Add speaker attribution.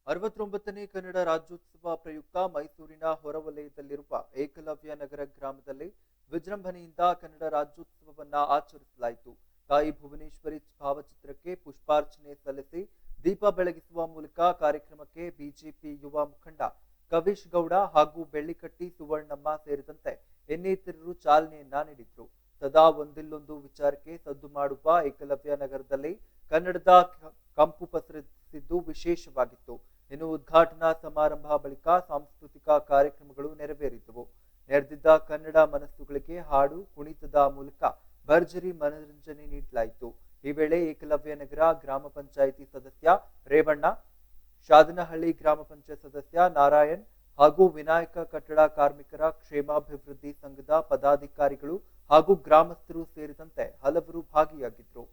Speaker 1: 69ನೇ ಕನ್ನಡ ರಾಜ್ಯೋತ್ಸವ ಪ್ರಯುಕ್ತ ಮೈಸೂರಿನ ಹೊರವಲಯದಲ್ಲಿರುವ ಏಕಲವ್ಯ ನಗರ ಗ್ರಾಮದಲ್ಲಿ ವಿಜೃಂಭಣೆಯಿಂದ ಕನ್ನಡ ರಾಜ್ಯೋತ್ಸವವನ್ನು ಆಚರಿಸಲಾಯಿತು. ತಾಯಿ ಭುವನೇಶ್ವರಿ ಭಾವಚಿತ್ರಕ್ಕೆ ಪುಷ್ಪಾರ್ಚನೆ ಸಲ್ಲಿಸಿ ದೀಪ ಬೆಳಗಿಸುವ ಮೂಲಕ ಕಾರ್ಯಕ್ರಮಕ್ಕೆ ಬಿಜೆಪಿ ಯುವ ಮುಖಂಡ ಕವಿಶ್ ಗೌಡ ಹಾಗೂ ಬೆಳ್ಳಿಕಟ್ಟಿ ಸುವರ್ಣಮ್ಮ ಸೇರಿದಂತೆ ಇನ್ನಿತರರು ಚಾಲನೆಯನ್ನ ನೀಡಿದ್ರು. ಸದಾ ಒಂದಿಲ್ಲೊಂದು ವಿಚಾರಕ್ಕೆ ಸದ್ದು ಮಾಡುವ ಏಕಲವ್ಯ ನಗರದಲ್ಲಿ ಕನ್ನಡದ ಕಂಪು ಪಸರಿಸಿದ್ದು ವಿಶೇಷವಾಗಿತ್ತು. ಇನ್ನು ಉದ್ಘಾಟನಾ ಸಮಾರಂಭ ಬಳಿಕ ಸಾಂಸ್ಕೃತಿಕ ಕಾರ್ಯಕ್ರಮಗಳು ನೆರವೇರಿದ್ದವು. ನೆರೆದಿದ್ದ ಕನ್ನಡ ಮನಸ್ಸುಗಳಿಗೆ ಹಾಡು ಕುಣಿತದ ಮೂಲಕ ಭರ್ಜರಿ ಮನರಂಜನೆ ನೀಡಲಾಯಿತು. ಈ ವೇಳೆ ಏಕಲವ್ಯ ನಗರ ಗ್ರಾಮ ಪಂಚಾಯಿತಿ ಸದಸ್ಯ ರೇವಣ್ಣ, ಶಾದನಹಳ್ಳಿ ಗ್ರಾಮ ಪಂಚಾಯತ್ ಸದಸ್ಯ ನಾರಾಯಣ್ ಹಾಗೂ ವಿನಾಯಕ ಕಟ್ಟಡ ಕಾರ್ಮಿಕರ ಕ್ಷೇಮಾಭಿವೃದ್ಧಿ ಸಂಘದ ಪದಾಧಿಕಾರಿಗಳು ಹಾಗೂ ಗ್ರಾಮಸ್ಥರು ಸೇರಿದಂತೆ ಹಲವರು ಭಾಗಿಯಾಗಿದ್ದರು.